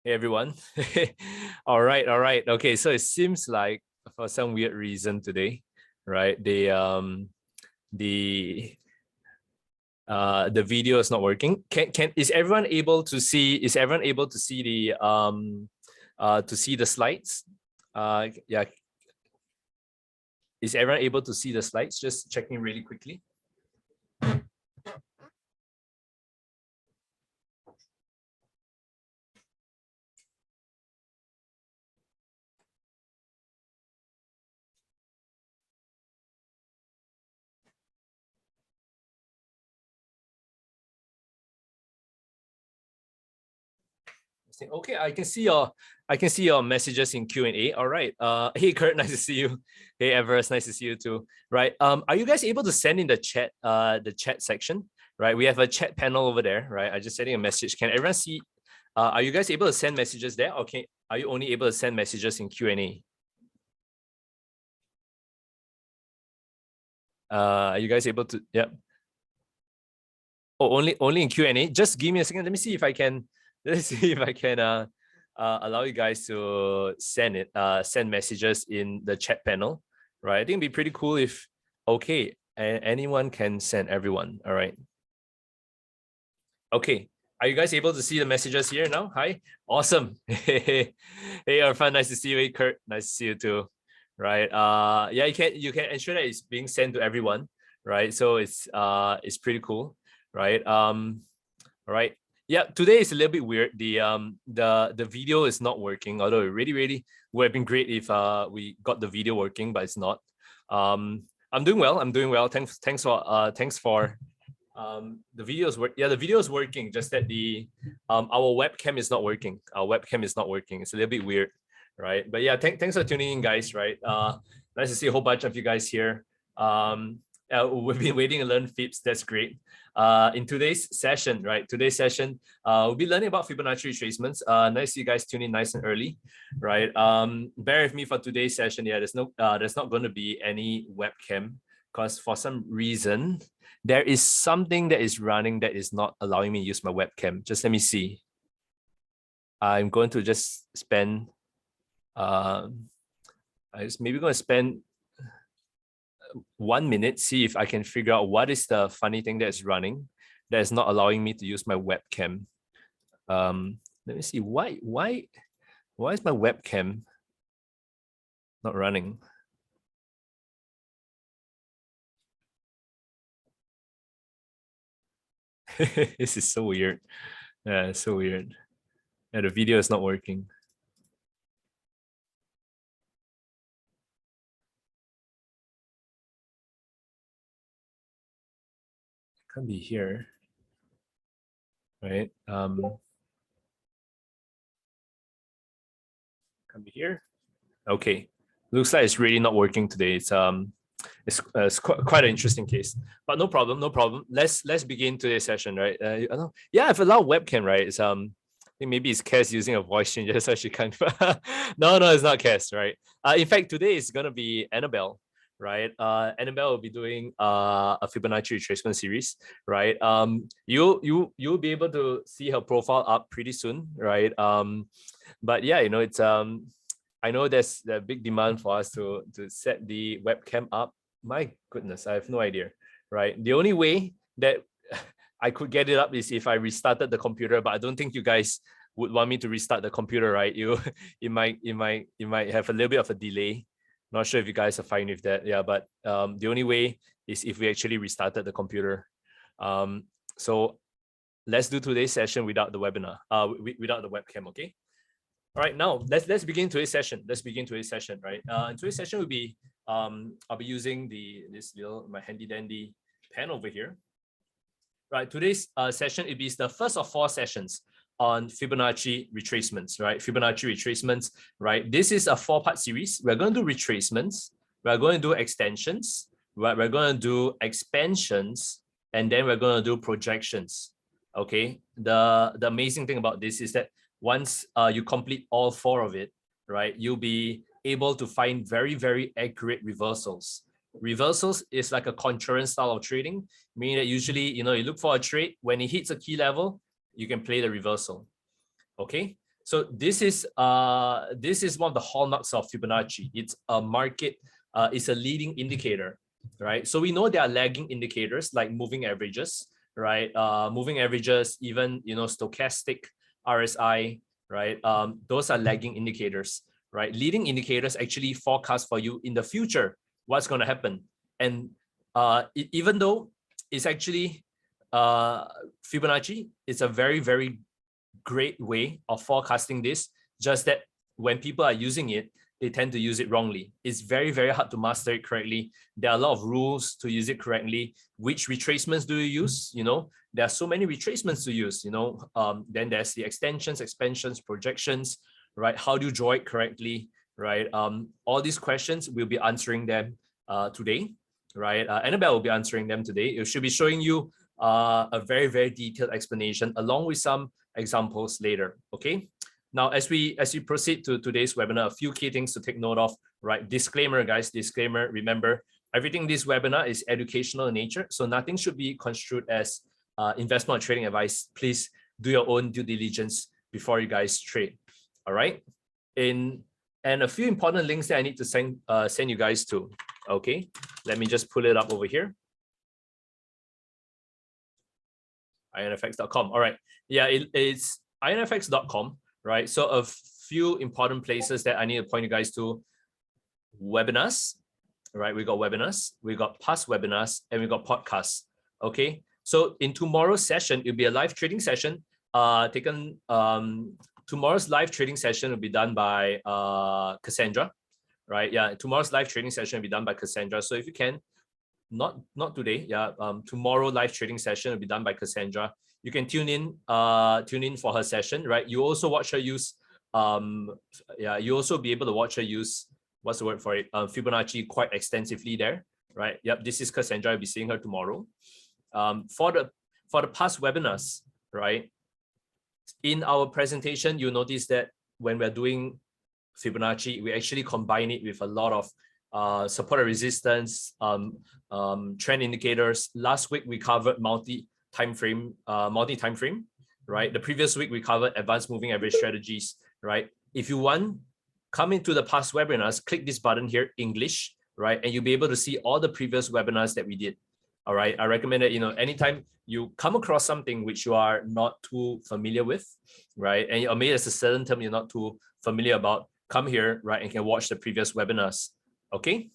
Hey everyone. All right. Okay, so it seems like for some weird reason today, right? The video is not working. Is everyone able to see the slides? Yeah. Is everyone able to see the slides? Just checking really quickly. Okay, I can see your messages in Q&A. All right. Hey Kurt, nice to see you. Hey Everest, nice to see you too. Right. Are you guys able to send in the chat section? Right. We have a chat panel over there, right? I just sending a message. Can everyone see? Are you guys able to send messages there? Okay. Are you only able to send messages in Q&A? Are you guys able to? Yep. Oh, only in Q&A. Just give me a second. Let me see if I can. Let's see if I can allow you guys to send messages in the chat panel, right? I think it'd be pretty cool if anyone can send everyone. All right. Okay. Are you guys able to see the messages here now? Hi. Awesome. Hey, Arfan, nice to see you. Hey, Kurt, nice to see you too. Right. Yeah, you can ensure that it's being sent to everyone, right? So it's pretty cool, right? All right. Yeah, today is a little bit weird. The video is not working, although it really would have been great if we got the video working, but it's not. I'm doing well. Thanks for the video is the video is working, just that our webcam is not working. It's a little bit weird, right? But yeah, thanks for tuning in, guys, right? Nice to see a whole bunch of you guys here. We've been waiting to learn Fibs. That's great. In today's session, right? We'll be learning about Fibonacci retracements. Nice to see you guys tune in nice and early, right? Bear with me for today's session. Yeah, there's not going to be any webcam because for some reason there is something that is running that is not allowing me to use my webcam. Just let me see. I'm going to just spend. I'm just maybe going to spend 1 minute, see if I can figure out what is the funny thing that's running that is not allowing me to use my webcam. Let me see, why is my webcam not running? This is so weird. Yeah, it's so weird. Yeah, the video is not working. Can't be here, right? Can't be here. Okay, looks like it's really not working today. It's quite an interesting case, but no problem. Let's begin today's session, right? Yeah, I've allowed webcam, right? It's I think maybe it's Cass using a voice changer, so she can't. No, it's not Cass, right? In fact, today is gonna be Annabelle, right? Annabelle will be doing a Fibonacci retracement series, right? You'll be able to see her profile up pretty soon, right? But yeah, it's I know there's a big demand for us to set the webcam up. My goodness, I have no idea, right? The only way that I could get it up is if I restarted the computer, but I don't think you guys would want me to restart the computer, right? It might have a little bit of a delay. Not sure if you guys are fine with that. Yeah, but the only way is if we actually restarted the computer. So let's do today's session without the webinar, without the webcam, okay? All right, now let's begin today's session. Right? In today's session will be I'll be using my handy dandy pen over here. Right, today's session it is the first of 4 sessions on Fibonacci retracements. Right, Fibonacci retracements. Right, this is a 4-part series. We're going to do retracements. We're going to do extensions. We're going to do expansions, and then we're going to do projections. Okay, the amazing thing about this is that once you complete all 4 of it, right, you'll be able to find very accurate reversals. Reversals is like a contrarian style of trading, meaning that usually, you look for a trade, when it hits a key level, you can play the reversal. Okay, So this is one of the hallmarks of Fibonacci. It's a market, it's a leading indicator, right? So we know there are lagging indicators like moving averages, right? Moving averages, even stochastic RSI, right? Those are lagging indicators, right? Leading indicators actually forecast for you in the future what's going to happen. And even though it's actually Fibonacci, it's a very, very great way of forecasting this, just that when people are using it, they tend to use it wrongly. It's very, very hard to master it correctly. There are a lot of rules to use it correctly. Which retracements do you use? There are so many retracements to use, then there's the extensions, expansions, projections, right? How do you draw it correctly, right? All these questions, we'll be answering them today, right? Annabelle will be answering them today. It should be showing you a very, very detailed explanation along with some examples later, okay? Now, as we proceed to today's webinar, a few key things to take note of, right? Disclaimer, guys, disclaimer. Remember, everything in this webinar is educational in nature, so nothing should be construed as investment or trading advice. Please do your own due diligence before you guys trade, all right? And a few important links that I need to send you guys to, okay? Let me just pull it up over here. IronFX.com. All right. Yeah, it's IronFX.com, right? So a few important places that I need to point you guys to. Webinars, right? We got webinars, we got past webinars, and we got podcasts. Okay. So in tomorrow's session, it'll be a live trading session. Tomorrow's live trading session will be done by Cassandra, right? Yeah, tomorrow's live trading session will be done by Cassandra. So if you can, not today, yeah, tomorrow live trading session will be done by Cassandra. You can tune in for her session, right? You also watch her use, you also be able to watch her use, what's the word for it? Fibonacci quite extensively there, right? Yep, this is Cassandra. I'll be seeing her tomorrow. For the past webinars, right? In our presentation, you'll notice that when we're doing Fibonacci, we actually combine it with a lot of support and resistance, trend indicators. Last week we covered multi-time frame, right? The previous week we covered advanced moving average strategies, right? If you want, come into the past webinars, click this button here, English, right? And you'll be able to see all the previous webinars that we did. All right. I recommend that, anytime you come across something which you are not too familiar with, right? And or maybe there's a certain term you're not too familiar about, come here, right? And you can watch the previous webinars. Okay.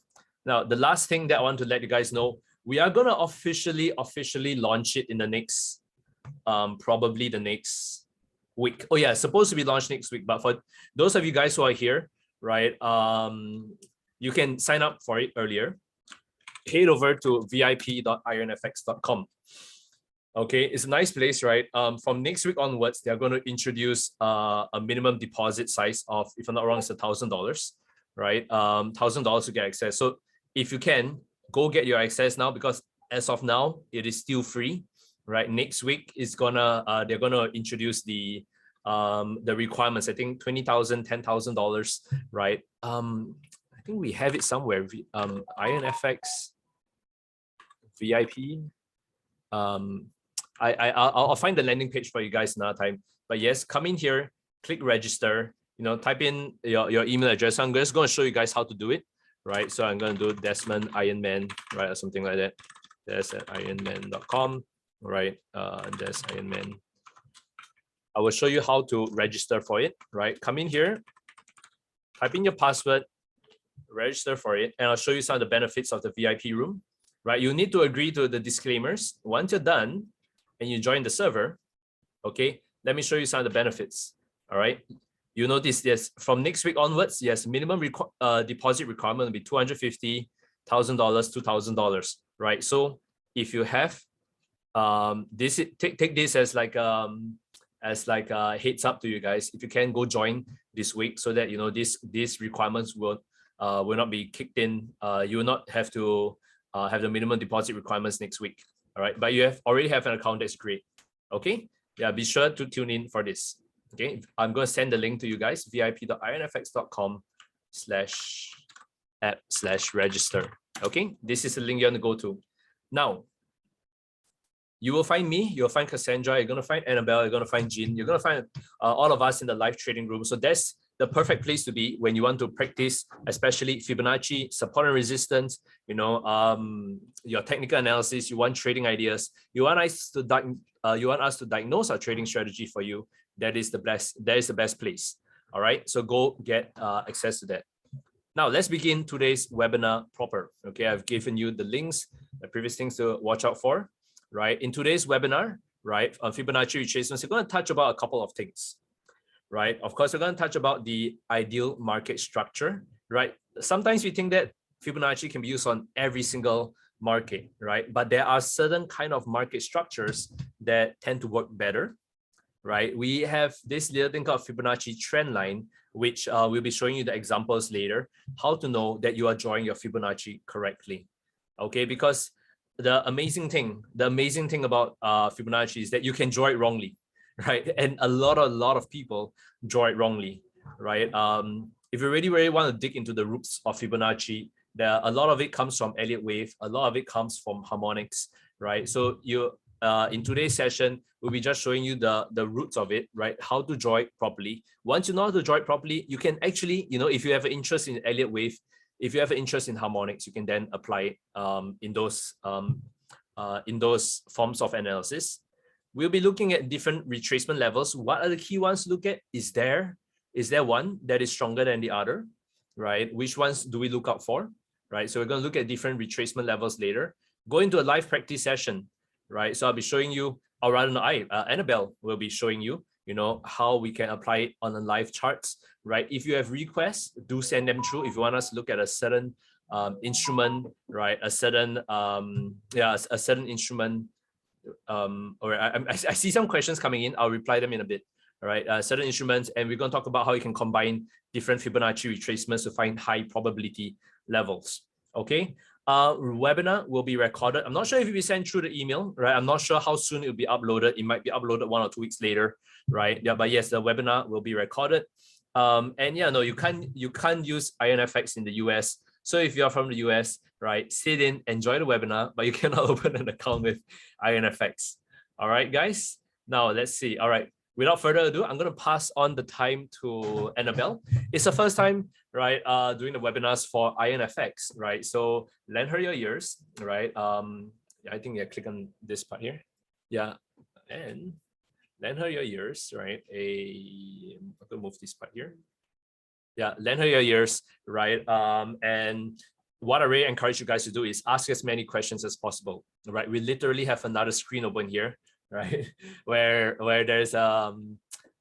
Now, the last thing that I want to let you guys know, we are going to officially launch it in the next, probably the next week. Oh yeah, it's supposed to be launched next week. But for those of you guys who are here, right, you can sign up for it earlier. Head over to vip.ironfx.com. Okay, it's a nice place, right? From next week onwards, they're going to introduce a minimum deposit size of, if I'm not wrong, it's $1,000, right? $1,000 to get access. So if you can, go get your access now, because as of now, it is still free, right? Next week is they're gonna introduce the requirements. I think $20,000, $10,000, right? I think we have it somewhere. IronFX VIP. I'll find the landing page for you guys another time. But yes, come in here, click register. Type in your email address. I'm just going to show you guys how to do it, right? So I'm going to do Desmond Ironman, right, or something like that. That's at ironman.com, right? That's Ironman. I will show you how to register for it, right? Come in here, type in your password, register for it, and I'll show you some of the benefits of the VIP room, right? You need to agree to the disclaimers. Once you're done and you join the server, okay, let me show you some of the benefits, all right? You notice, yes, from next week onwards, yes, minimum deposit requirement will be $250,000, $2,000, right? So if you have this, take this as like a heads up to you guys. If you can, go join this week so that these requirements will not be kicked in. You will not have to have the minimum deposit requirements next week. All right, but you already have an account that's great. Okay, yeah, be sure to tune in for this. Okay, I'm going to send the link to you guys, vip.ironfx.com/app/register. Okay, this is the link you're going to go to. Now, You will find me, you'll find Cassandra, you're going to find Annabelle, you're going to find Jean, you're going to find all of us in the live trading room. So that's the perfect place to be when you want to practice, especially Fibonacci, support and resistance, your technical analysis, you want trading ideas, you want us to diagnose our trading strategy for you. That is the best place. All right, so go get access to that. Now let's begin today's webinar proper. Okay, I've given you the links, the previous things to watch out for. Right, in today's webinar, right, on Fibonacci retracements, we're going to touch about a couple of things. Right, of course, we're going to touch about the ideal market structure. Right, sometimes we think that Fibonacci can be used on every single market, right? But there are certain kind of market structures that tend to work better. Right, we have this little thing called Fibonacci trend line, which we'll be showing you the examples later, how to know that you are drawing your Fibonacci correctly. Okay, because the amazing thing about Fibonacci is that you can draw it wrongly, right? And a lot of people draw it wrongly, right? If you really want to dig into the roots of Fibonacci, a lot of it comes from Elliott wave, a lot of it comes from harmonics, right? So in today's session, we'll be just showing you the roots of it, right? How to draw it properly. Once you know how to draw it properly, you can actually, if you have an interest in Elliott wave, if you have an interest in harmonics, you can then apply it in those forms of analysis. We'll be looking at different retracement levels. What are the key ones to look at? Is there one that is stronger than the other, right? Which ones do we look out for, right? So we're going to look at different retracement levels later. Go into a live practice session, right? So I'll be showing you, or rather no, Annabelle will be showing you, how we can apply it on the live charts, right? If you have requests, do send them through. If you want us to look at a certain instrument, right? A certain instrument. Or I see some questions coming in. I'll reply them in a bit. All right, certain instruments, and we're going to talk about how you can combine different Fibonacci retracements to find high probability levels. Okay. Webinar will be recorded. I'm not sure if it will be sent through the email, right? I'm not sure how soon it will be uploaded. It might be uploaded 1 or 2 weeks later, right? Yeah, but yes, the webinar will be recorded. And yeah, no, you can't use IronFX in the US. So if you're from the US, right, sit in, enjoy the webinar, but you cannot open an account with IronFX. All right, guys. Now let's see. All right. Without further ado, I'm going to pass on the time to Annabelle. It's the first time, right, doing the webinars for IronFX, right? So lend her your ears, right? I think click on this part here. Yeah, and lend her your ears, right? I'm going to move this part here. Yeah, lend her your ears, right? And what I really encourage you guys to do is ask as many questions as possible, right? We literally have another screen open here, right? where there's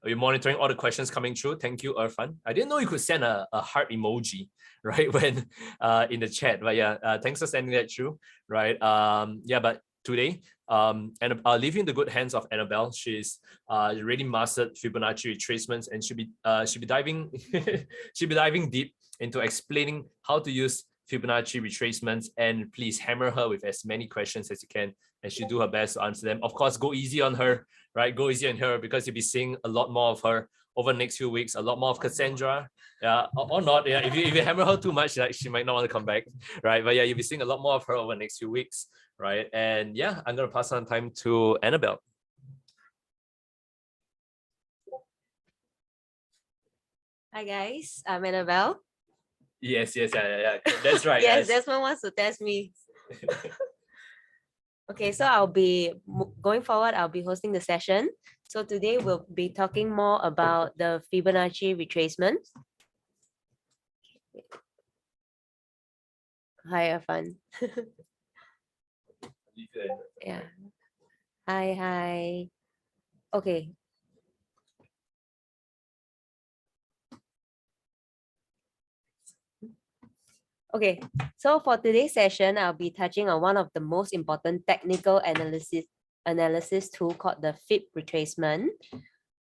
we're monitoring all the questions coming through. Thank you, Irfan. I didn't know you could send a heart emoji, right, when in the chat. But yeah, thanks for sending that through, right? Yeah, but today, and I'll leave you in the good hands of Annabelle. She's really mastered Fibonacci retracements, and she'll be diving she'll be diving deep into explaining how to use Fibonacci retracements. And please hammer her with as many questions as you can, and she'll do her best to answer them. Of course, go easy on her, right? Go easy on her, because you'll be seeing a lot more of her over the next few weeks, a lot more of Cassandra, yeah, or not. Yeah, if you hammer her too much, like, she might not want to come back, right? But yeah, you'll be seeing a lot more of her over the next few weeks, right? And yeah, I'm gonna pass on time to Annabelle. Hi guys, I'm Annabelle. Yes, yeah. That's right. Yes, Desmond wants to test me. Okay, so I'll be going forward. I'll be hosting the session. So today we'll be talking more about the Fibonacci retracement. Hi, Irfan. Yeah. Hi. Okay. Okay, so for today's session, I'll be touching on one of the most important technical analysis tool called the Fib retracement.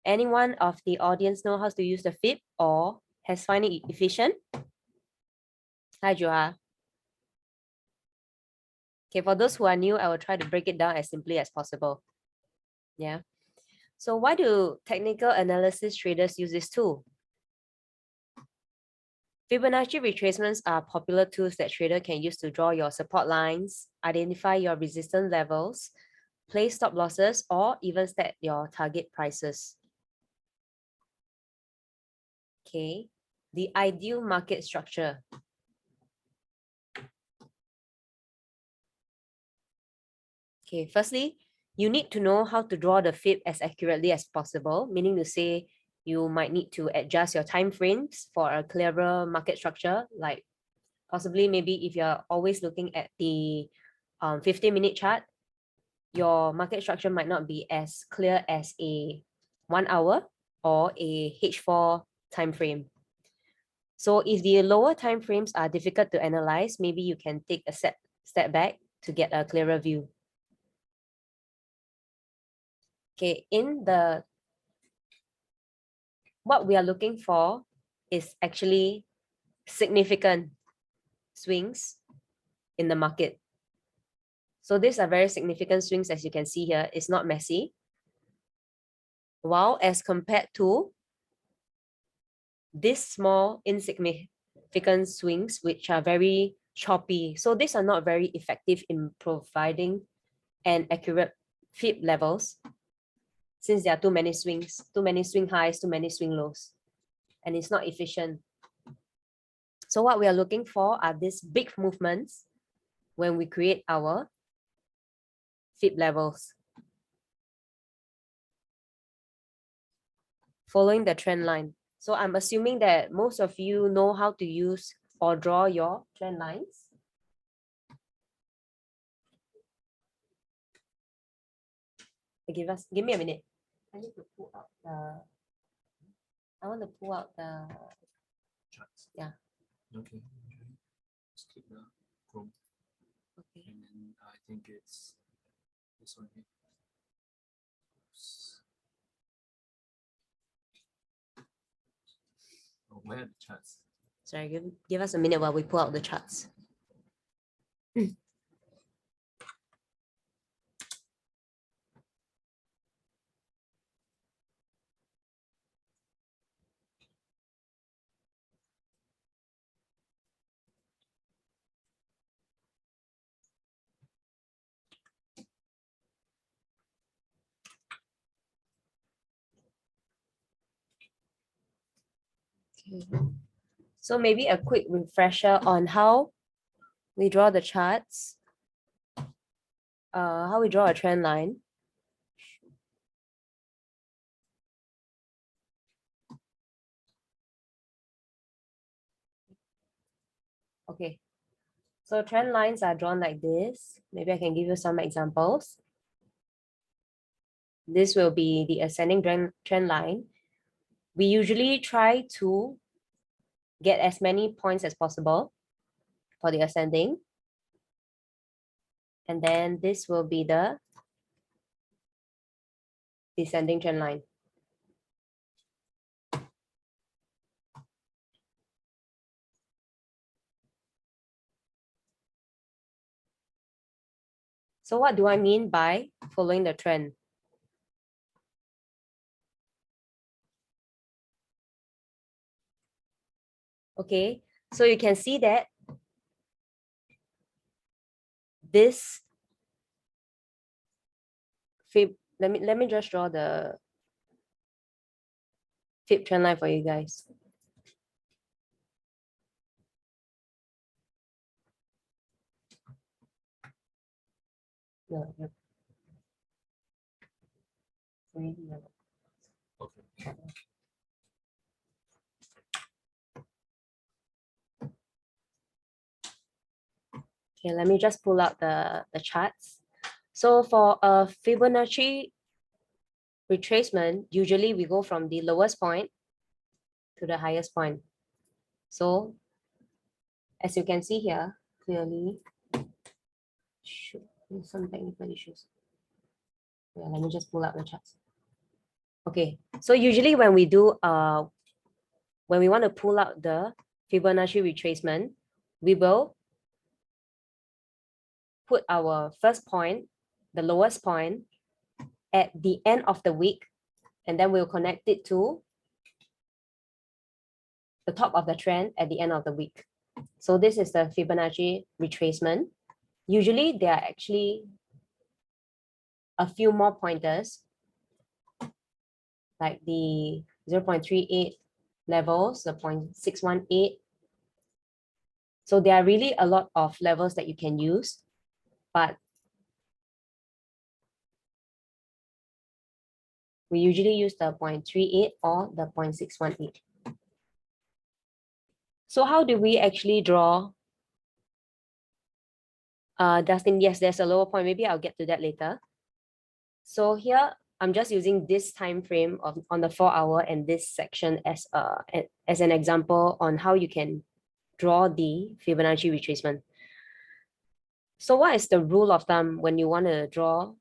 Anyone of the audience know how to use the Fib or has found it efficient? Hi, Joa. Okay, for those who are new, I will try to break it down as simply as possible. Yeah. So why do technical analysis traders use this tool? Fibonacci retracements are popular tools that traders can use to draw your support lines, identify your resistance levels, place stop losses, or even set your target prices. Okay, the ideal market structure. Okay, firstly, you need to know how to draw the fib as accurately as possible, meaning to say you might need to adjust your time frames for a clearer market structure, like possibly maybe if you're always looking at the 15-minute chart, your market structure might not be as clear as a 1 hour or a H4 time frame. So if the lower time frames are difficult to analyze, maybe you can take a step back to get a clearer view. Okay, what we are looking for is actually significant swings in the market. So these are very significant swings, as you can see here. It's not messy. While as compared to these small insignificant swings, which are very choppy. So these are not very effective in providing an accurate fib levels, since there are too many swings, too many swing highs, too many swing lows, and it's not efficient. So what we are looking for are these big movements when we create our fib levels. Following the trend line. So I'm assuming that most of you know how to use or draw your trend lines. Give me a minute. I need to pull out I want to pull out the charts. Yeah. Okay. Just click the Chrome. Okay. And then I think it's this one here. Oh, where are the charts? Sorry, give us a minute while we pull out the charts. Okay. So maybe a quick refresher on how we draw the charts, how we draw a trend line. Okay, so trend lines are drawn like this. Maybe I can give you some examples. This will be the ascending trend line. We usually try to get as many points as possible for the ascending. And then this will be the descending trend line. So what do I mean by following the trend? Okay, so you can see that this fib, let me just draw the fib trend line for you guys. No. Okay. Okay, let me just pull out the charts. So for a Fibonacci retracement, usually we go from the lowest point to the highest point. So as you can see here, clearly, some technical issues. Yeah, let me just pull out the charts. Okay, so usually when we do when we want to pull out the Fibonacci retracement, we will put our first point, the lowest point, at the end of the week, and then we'll connect it to the top of the trend at the end of the week. So this is the Fibonacci retracement. Usually they are actually a few more pointers, like the 0.38 levels, the 0.618. So there are really a lot of levels that you can use, but we usually use the 0.38 or the 0.618. So how do we actually draw? Dustin, yes, there's a lower point. Maybe I'll get to that later. So here, I'm just using this time frame on the 4-hour and this section as an example on how you can draw the Fibonacci retracement. So what is the rule of thumb when you want to draw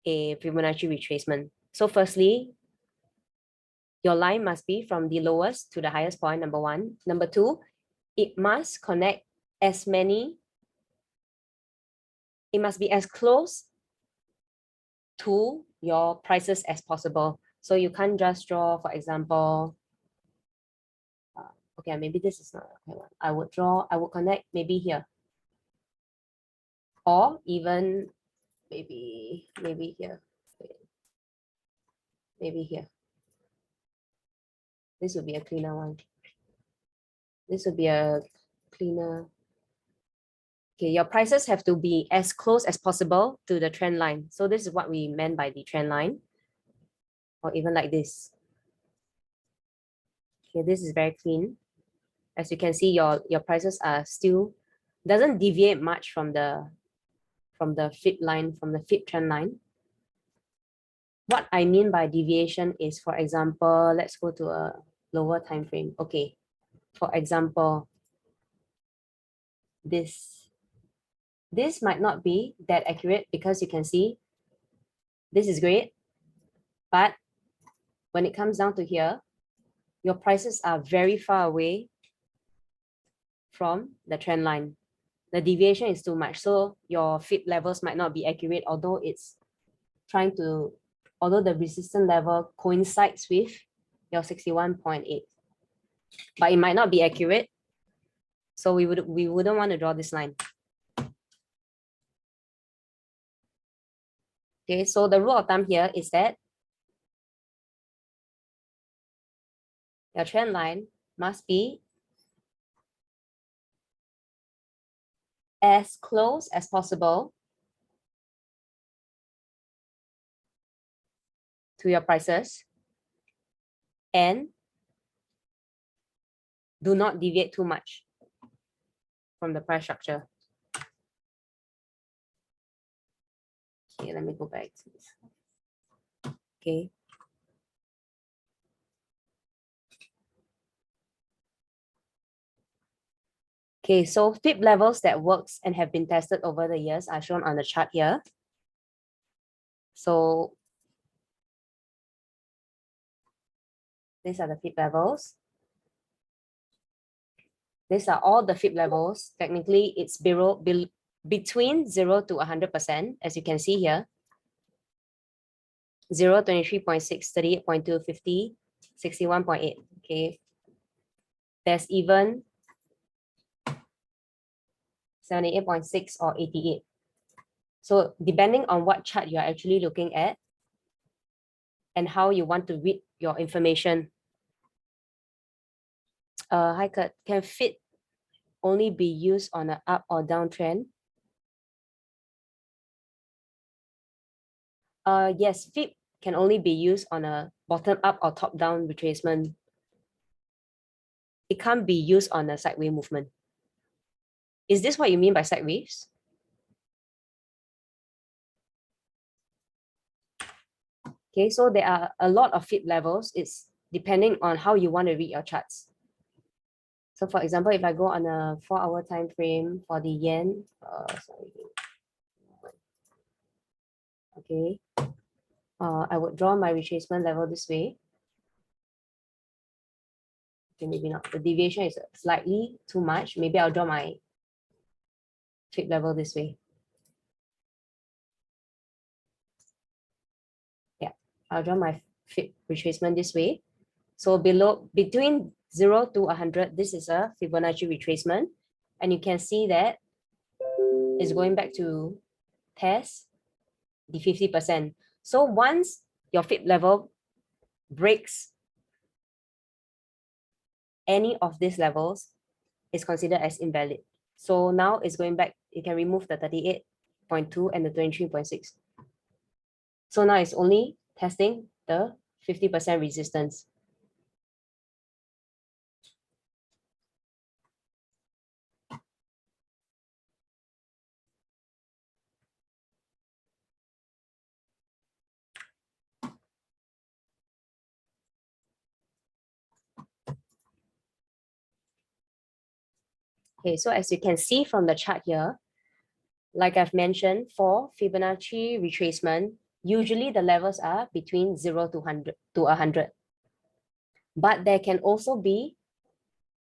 a Fibonacci retracement? So firstly, your line must be from the lowest to the highest point, number one. Number two, it must connect as many, it must be as close to your prices as possible. So you can't just draw, for example, okay, maybe this is not okay one. I would connect maybe here. Or even maybe here. Maybe here. This would be a cleaner one. This would be a cleaner. Okay, your prices have to be as close as possible to the trend line. So this is what we meant by the trend line. Or even like this. Okay, this is very clean. As you can see, your prices are still, doesn't deviate much from the Fib line, from the Fib trend line. What I mean by deviation is, for example, let's go to a lower time frame. Okay, for example, this might not be that accurate because you can see this is great, but when it comes down to here, your prices are very far away from the trend line. The deviation is too much, so your Fib levels might not be accurate, although the resistance level coincides with your 61.8, but it might not be accurate. So we wouldn't want to draw this line. Okay, so the rule of thumb here is that your trend line must be as close as possible to your prices and do not deviate too much from the price structure. Okay, let me go back to this. Okay. Okay, so Fib levels that works and have been tested over the years are shown on the chart here. So these are the Fib levels. These are all the Fib levels. Technically, it's between 0 to 100%, as you can see here. 0, 23.6, 38.2, 50, 61.8. Okay. There's even 78.6 or 88. So depending on what chart you're actually looking at and how you want to read your information. Hi Kurt, can Fib only be used on an up or down trend? Yes, Fib can only be used on a bottom up or top down retracement. It can't be used on a sideways movement. Is this what you mean by sideways? Okay, so there are a lot of Fib levels. It's depending on how you want to read your charts. So for example, if I go on a 4-hour time frame for the yen, okay, I would draw my retracement level this way. Okay, maybe not. The deviation is slightly too much. Maybe I'll draw my Fib level this way. Yeah, I'll draw my Fib retracement this way. So between 0 to 100, this is a Fibonacci retracement. And you can see that it's going back to test the 50%. So once your Fib level breaks any of these levels, is considered as invalid. So now it's going back, you can remove the 38.2 and the 23.6. So now it's only testing the 50% resistance. Okay, so as you can see from the chart here, like I've mentioned, for Fibonacci retracement, usually the levels are between 0 to 100. But there can also be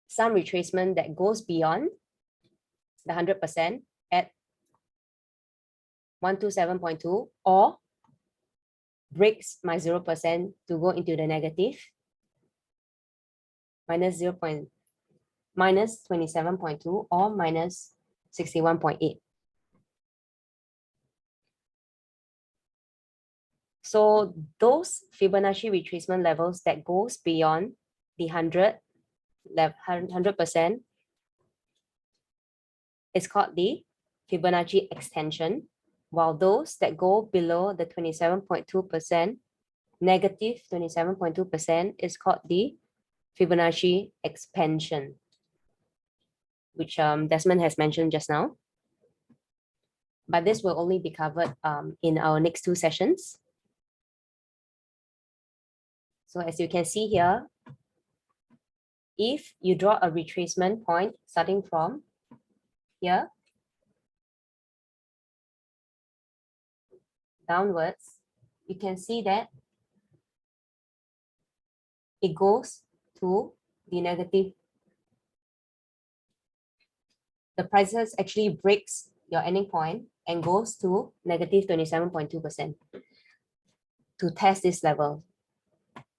some retracement that goes beyond the 100% at 127.2 or breaks my 0% to go into the negative, minus 27.2 or minus 61.8. So those Fibonacci retracement levels that goes beyond the 100% is called the Fibonacci extension, while those that go below the 27.2%, negative 27.2%, is called the Fibonacci expansion, which Desmond has mentioned just now. But this will only be covered in our next two sessions. So as you can see here, if you draw a retracement point starting from here downwards, you can see that it goes to the negative. The prices actually breaks your ending point and goes to negative 27.2% to test this level.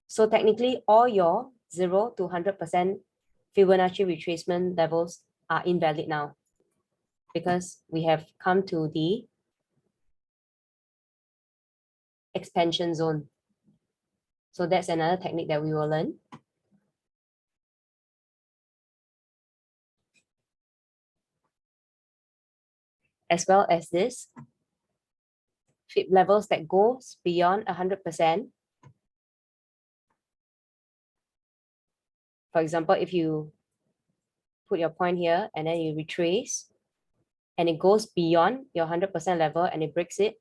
So technically, all your 0 to 100% Fibonacci retracement levels are invalid now because we have come to the expansion zone. So that's another technique that we will learn. As well as this Fib levels that goes beyond 100%. For example, if you put your point here and then you retrace and it goes beyond your 100% level and it breaks it,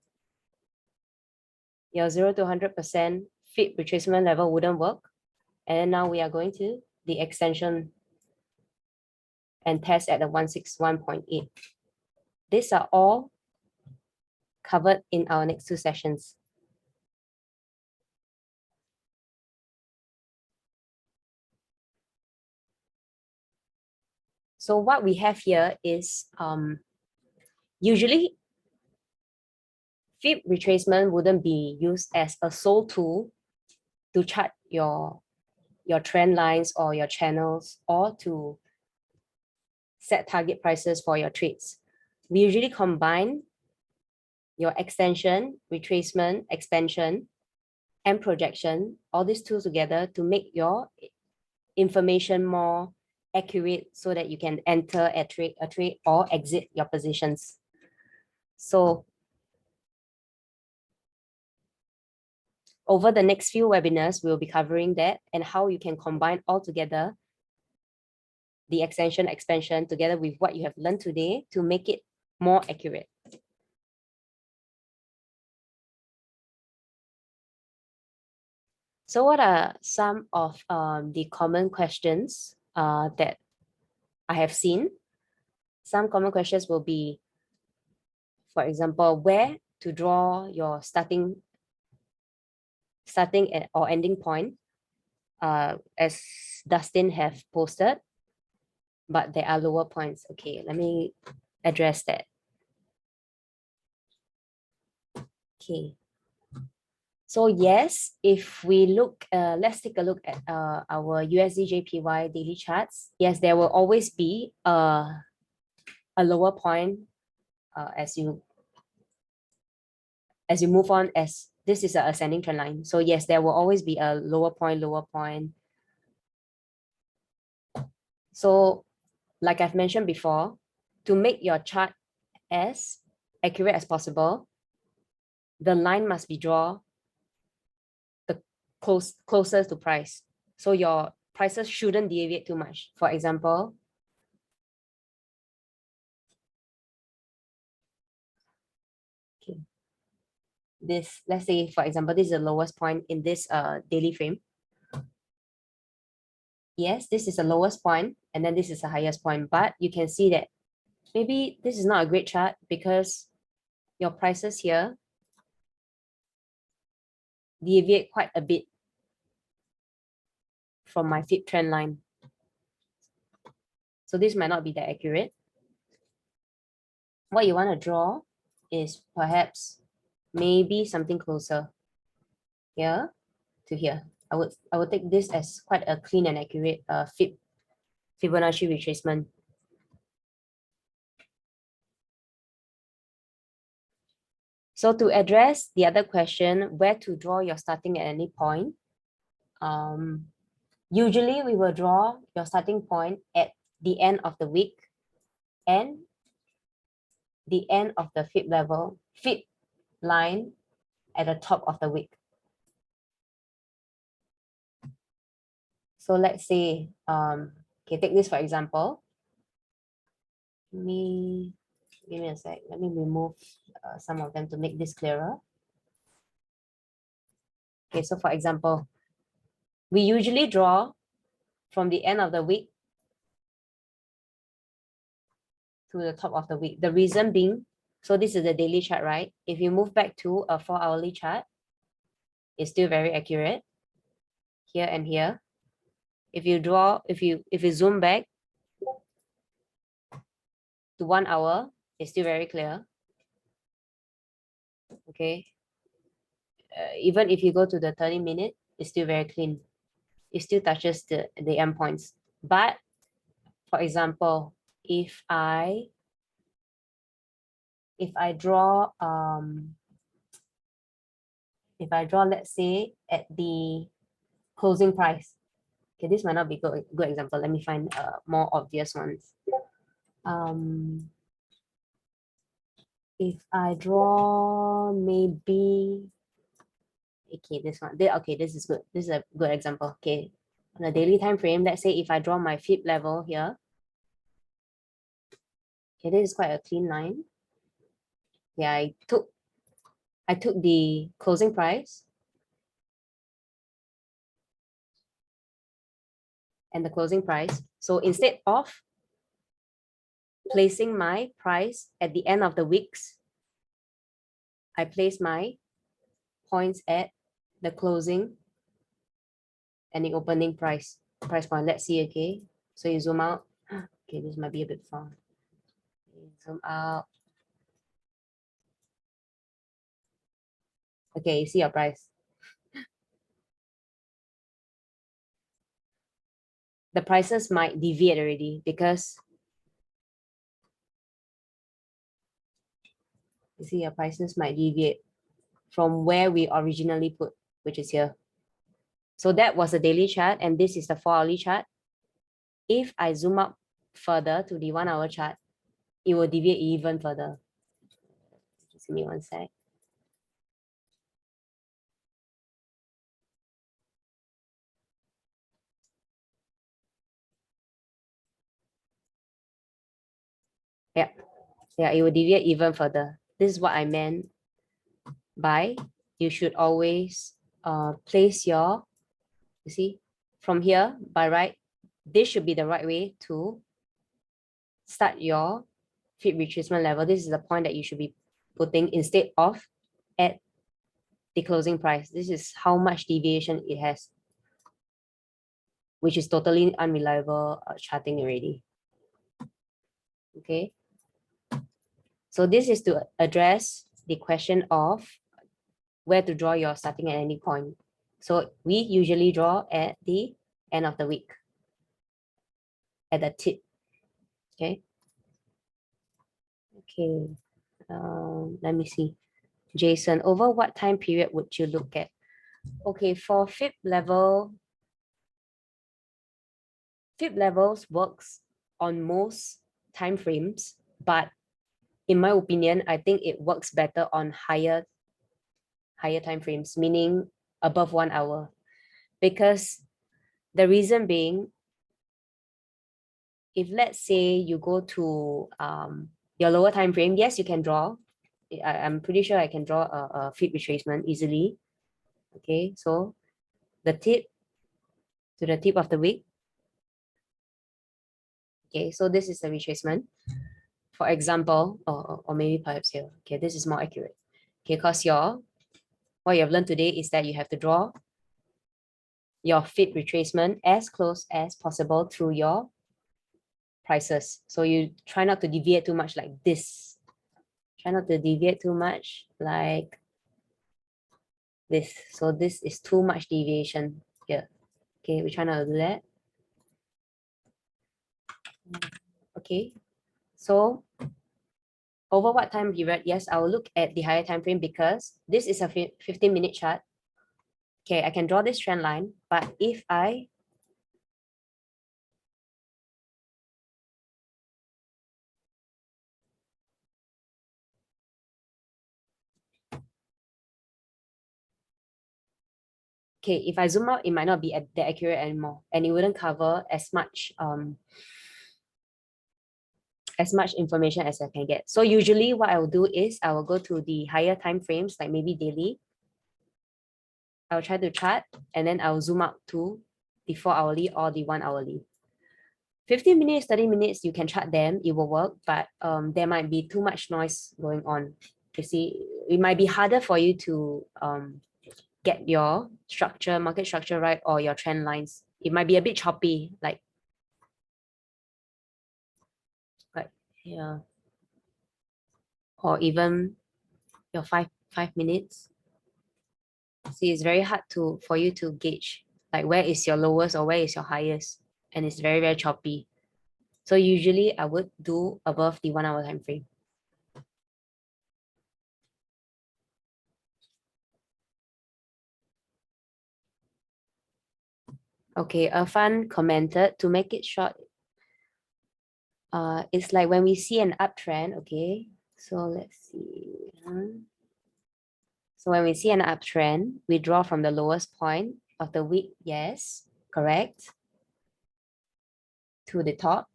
your 0 to 100% Fib retracement level wouldn't work. And then now we are going to the extension and test at the 161.8. These are all covered in our next two sessions. So what we have here is usually Fib retracement wouldn't be used as a sole tool to chart your trend lines or your channels or to set target prices for your trades. We usually combine your extension, retracement, expansion, and projection, all these tools together to make your information more accurate so that you can enter a trade or exit your positions. So over the next few webinars, we'll be covering that and how you can combine all together the extension, expansion together with what you have learned today to make it more accurate. So what are some of the common questions that I have seen? Some common questions will be, for example, where to draw your starting or ending point, as Dustin have posted, but there are lower points. Okay, let me address that. Okay. So yes, if we look, let's take a look at our USD JPY daily charts. Yes, there will always be a lower point as you as you move on, as this is an ascending trend line. So yes, there will always be a lower point, lower point. So like I've mentioned before, to make your chart as accurate as possible, the line must be drawn the closest to price. So your prices shouldn't deviate too much. For example, okay, this, let's say, for example, this is the lowest point in this daily frame. Yes, this is the lowest point, and then this is the highest point, but you can see that maybe this is not a great chart because your prices here deviate quite a bit from my Fib trend line. So this might not be that accurate. What you want to draw is perhaps maybe something closer here to here. I would take this as quite a clean and accurate Fibonacci retracement. So to address the other question, where to draw your starting at any point, usually we will draw your starting point at the end of the week and the end of the Fib level, Fib line at the top of the week. So let's say, okay, take this for example. Give me a sec. Let me remove some of them to make this clearer. Okay, so for example, we usually draw from the end of the week to the top of the week. The reason being, so this is the daily chart, right? If you move back to a 4-hourly chart, it's still very accurate here and here. If you draw, if you zoom back to 1 hour, it's still very clear. Okay. Even if you go to the 30-minute, it's still very clean. It still touches the endpoints. But for example, if I draw let's say at the closing price, okay, this might not be good example. Let me find more obvious ones. If I draw maybe, okay, this one, okay, this is good. This is a good example. Okay, on a daily time frame, let's say if I draw my Fib level here, okay, this is quite a clean line. Yeah, I took the closing price and the closing price. So instead of placing my price at the end of the weeks, I place my points at the closing and the opening price point. Let's see, okay? So you zoom out. Okay, this might be a bit far. Zoom out. Okay, you see your price. The prices might deviate already because you see your prices might deviate from where we originally put, which is here. So that was the daily chart, and this is the 4-hourly chart. If I zoom up further to the 1-hour chart, it will deviate even further. Just give me one sec. Yeah, it will deviate even further. This is what I meant by you should always place your, you see, from here by right, this should be the right way to start your Fib retracement level. This is the point that you should be putting instead of at the closing price. This is how much deviation it has, which is totally unreliable charting already. Okay. So this is to address the question of where to draw your starting at any point. So we usually draw at the end of the week, at the tip. Okay. Okay. Let me see. Jason, over what time period would you look at? Okay, for Fib levels works on most time frames, but in my opinion, I think it works better on higher time frames, meaning above 1 hour. Because the reason being, if let's say you go to your lower time frame, yes, you can draw. I'm pretty sure I can draw a Fib retracement easily. Okay, so the tip to the tip of the wick. Okay, so this is the retracement. For example, or maybe perhaps here. Okay, this is more accurate. Okay, because what you have learned today is that you have to draw your Fib retracement as close as possible through your prices. So you try not to deviate too much like this. Try not to deviate too much like this. So this is too much deviation here. Okay, we try not to do that. Okay, so over what time period? Yes, I will look at the higher time frame because this is a 15-minute chart. Okay, I can draw this trend line, but if I zoom out, it might not be that accurate anymore, and it wouldn't cover as much information as I can get. So usually what I will do is I will go to the higher time frames, like maybe daily. I'll try to chart, and then I'll zoom out to the 4-hourly or the 1-hourly. 15 minutes, 30 minutes, you can chart them, it will work, but there might be too much noise going on. You see, it might be harder for you to get your market structure right, or your trend lines. It might be a bit choppy, like here, or even your five minutes. See, it's very hard for you to gauge like where is your lowest or where is your highest, and it's very, very choppy. So usually I would do above the 1 hour time frame. Okay, Irfan commented, to make it short, it's like when we see an uptrend. Okay, so let's see. So when we see an uptrend, we draw from the lowest point of the wick. Yes, correct. To the top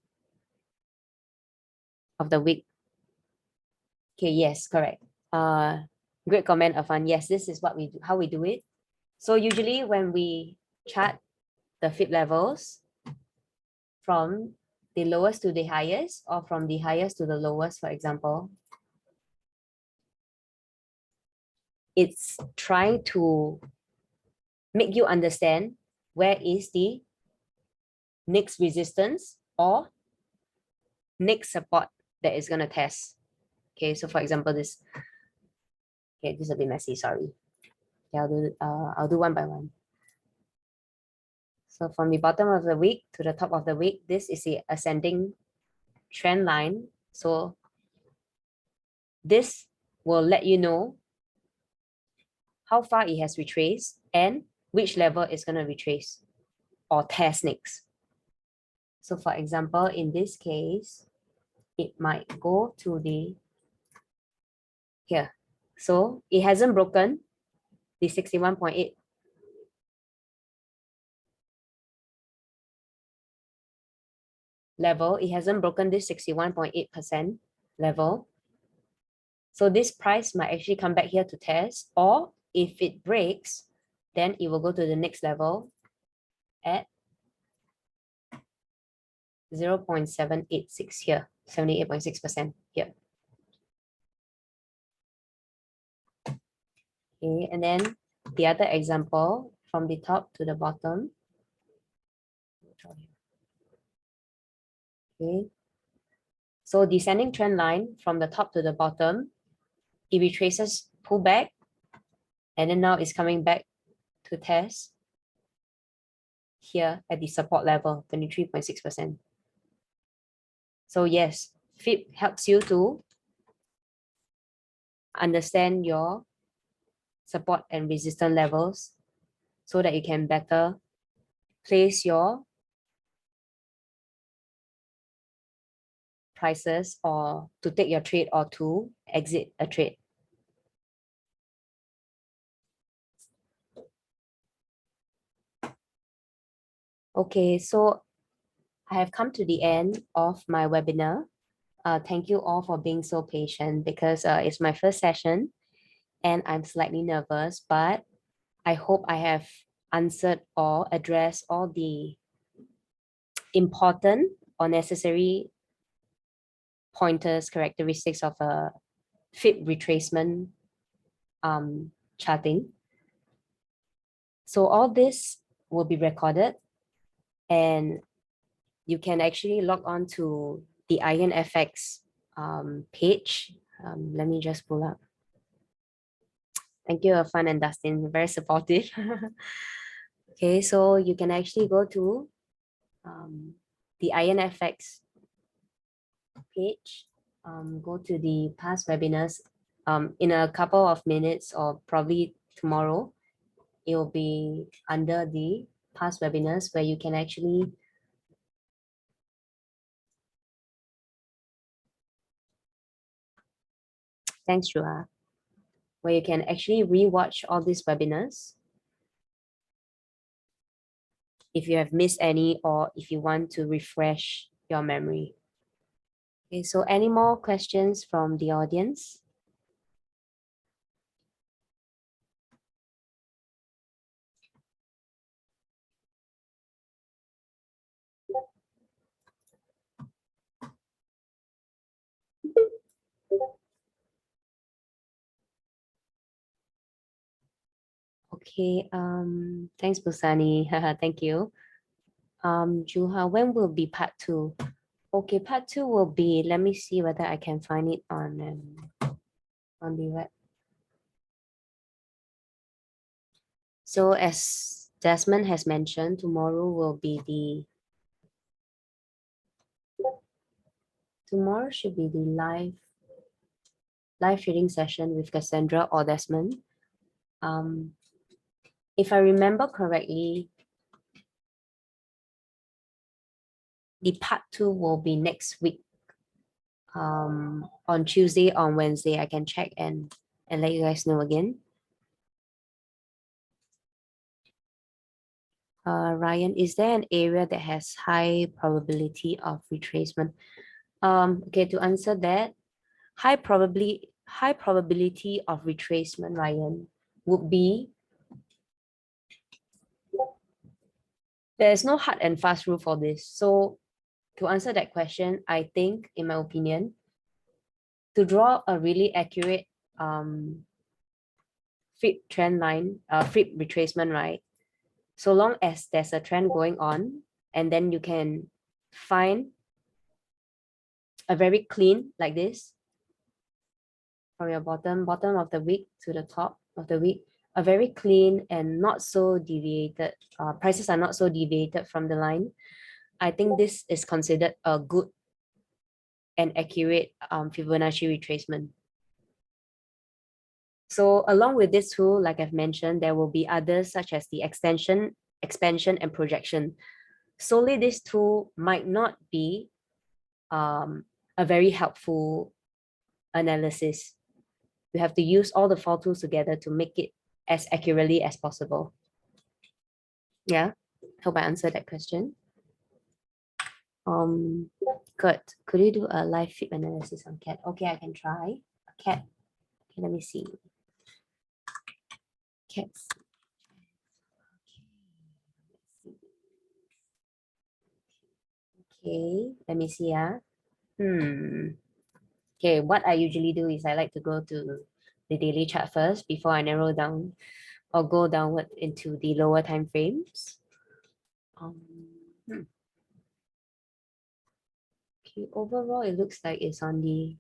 of the wick. Okay, yes, correct. Great comment, Irfan. Yes, this is what we do, how we do it. So usually when we chart the Fib levels from the lowest to the highest, or from the highest to the lowest, for example, it's trying to make you understand where is the next resistance or next support that is going to test. Okay, so for example, this is a bit messy, sorry. Okay, I'll do one by one. So from the bottom of the wick to the top of the wick, this is the ascending trend line. So this will let you know how far it has retraced and which level is going to retrace or test next. So for example, in this case, it might go to the here. So it hasn't broken the 61.8 level. It hasn't broken this 61.8% level. So this price might actually come back here to test, or if it breaks, then it will go to the next level at 0.786 here, 78.6% here. Okay, and then the other example from the top to the bottom. Okay, so descending trend line from the top to the bottom, it retraces, pull back, and then now it's coming back to test here at the support level, 23.6%. So yes, Fib helps you to understand your support and resistance levels so that you can better place your prices or to take your trade or to exit a trade. Okay, so I have come to the end of my webinar. Thank you all for being so patient because it's my first session and I'm slightly nervous, but I hope I have answered or addressed all the important or necessary pointers, characteristics of a Fib retracement charting. So all this will be recorded and you can actually log on to the IronFX page. Let me just pull up. Thank you, Irfan and Dustin, very supportive. Okay, so you can actually go to the IronFX page, go to the past webinars. In a couple of minutes or probably tomorrow, it will be under the past webinars where you can actually thanks, Shua, where you can actually rewatch all these webinars if you have missed any or if you want to refresh your memory. Okay, so any more questions from the audience? Okay, thanks, Busani. Thank you. Juha, when will be part 2? Okay, part 2 will be, let me see whether I can find it on the web. So as Desmond has mentioned, tomorrow will be tomorrow should be the live trading session with Cassandra or Desmond. If I remember correctly, the part 2 will be next week. On Tuesday, on Wednesday, I can check and let you guys know again. Ryan, is there an area that has high probability of retracement? Okay, to answer that, high probability of retracement, Ryan, would be there's no hard and fast rule for this. So to answer that question, I think, in my opinion, to draw a really accurate Fib trend line, Fib retracement, right? So long as there's a trend going on, and then you can find a very clean like this from your bottom of the wick to the top of the wick, a very clean and not so deviated, prices are not so deviated from the line. I think this is considered a good and accurate Fibonacci retracement. So along with this tool, like I've mentioned, there will be others such as the extension, expansion, and projection. Solely this tool might not be a very helpful analysis. We have to use all the 4 tools together to make it as accurately as possible. Yeah, hope I answered that question. Kurt, could you do a live Fib analysis on CAT? Okay, I can try. CAT, okay, let me see. CATs. Okay, let me see. Okay, what I usually do is I like to go to the daily chart first before I narrow down or go downward into the lower time frames. Okay, overall, it looks like it's on the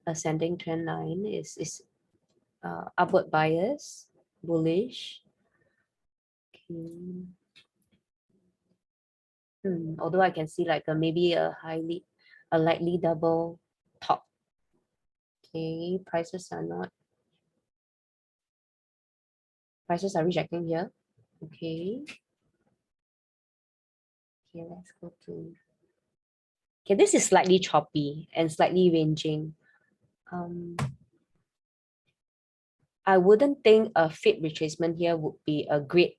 ascending trend line. It's upward bias, bullish. Okay. Although I can see like maybe a lightly double top. Okay, prices are not Prices are rejecting here. Okay. Okay, let's go to. Okay, this is slightly choppy and slightly ranging. I wouldn't think a Fib retracement here would be a great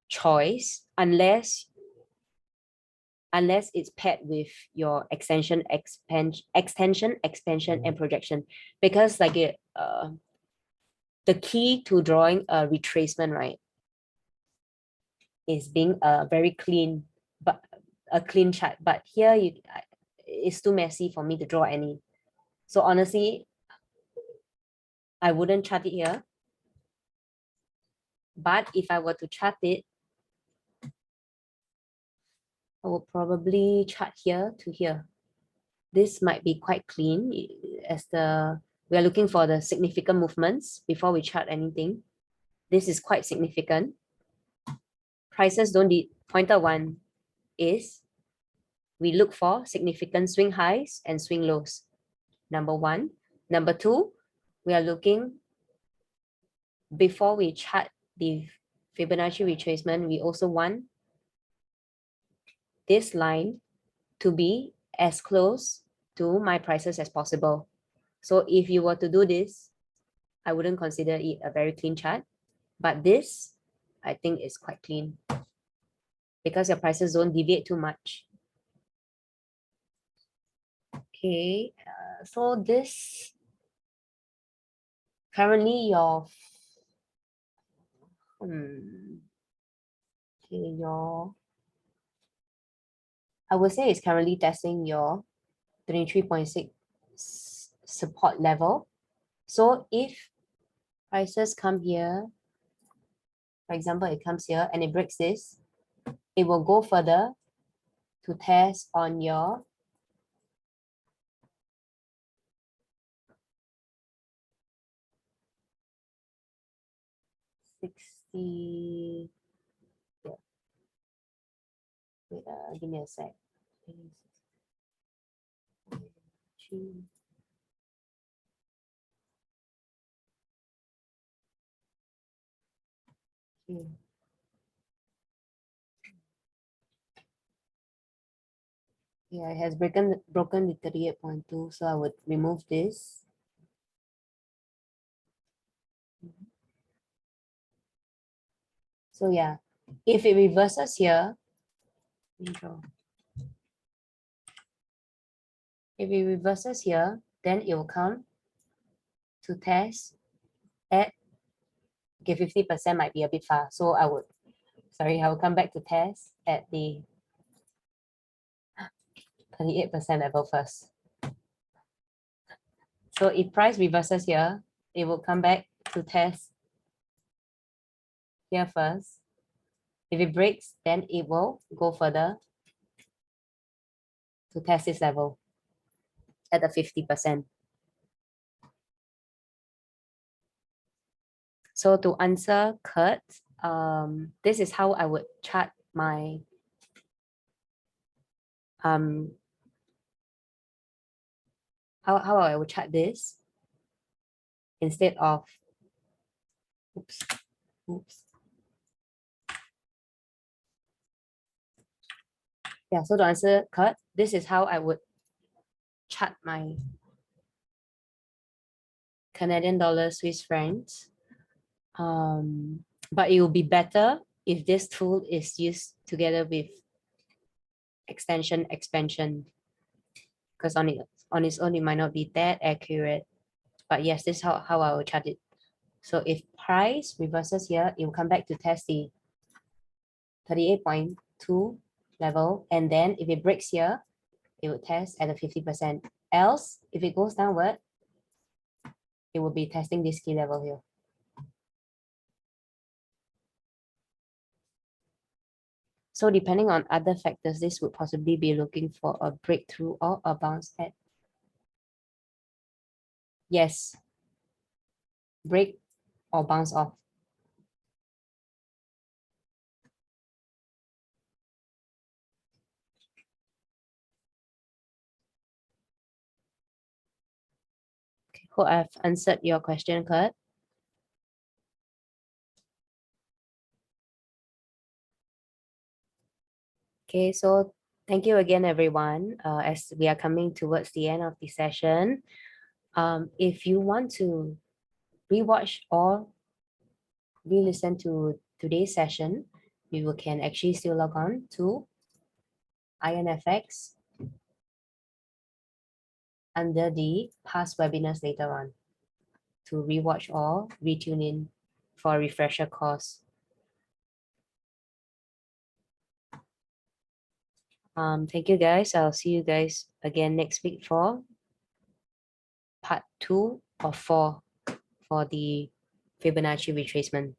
choice unless it's paired with your extension, expansion, and projection. Because like the key to drawing a retracement, right, is being a very clean, but a clean chart. But here it's too messy for me to draw any. So honestly, I wouldn't chart it here. But if I were to chart it, I will probably chart here to here. This might be quite clean as we are looking for the significant movements before we chart anything. This is quite significant. Prices don't need pointer one is we look for significant swing highs and swing lows. Number one. Number two, we are looking before we chart the Fibonacci retracement, we also want this line to be as close to my prices as possible. So if you were to do this, I wouldn't consider it a very clean chart, but this, I think, is quite clean because your prices don't deviate too much. Okay, so this currently your I would say it's currently testing your 23.6 support level. So if prices come here, for example, it comes here and it breaks this, it will go further to test on your $60. Yeah. Wait, give me a sec. Okay. Yeah, it has broken the 38.2, so I would remove this. So yeah, if it reverses here, if it reverses here, then it will come to test at, okay, 50% might be a bit far. So I will come back to test at the 38% level first. So if price reverses here, it will come back to test here first. If it breaks, then it will go further to test this level at the 50%. So to answer Kurt, this is how I would chart my how I would chart this instead of oops. Yeah, so to answer Kurt, this is how I would chart my Canadian dollar Swiss francs. But it will be better if this tool is used together with expansion, because on its own it might not be that accurate. But yes, this is how I will chart it. So if price reverses here, it will come back to test the 38.2 level, and then if it breaks here, it will test at the 50%. Else, if it goes downward, it will be testing this key level here. So depending on other factors, this would possibly be looking for a breakthrough or a bounce at. Yes. Break or bounce off. Okay, hope I've answered your question, Kurt. Okay, so thank you again, everyone. As we are coming towards the end of the session, if you want to rewatch or re-listen to today's session, you can actually still log on to IronFX under the past webinars later on to rewatch or retune in for a refresher course. Thank you guys. I'll see you guys again next week for part 2 of 4 for the Fibonacci retracement.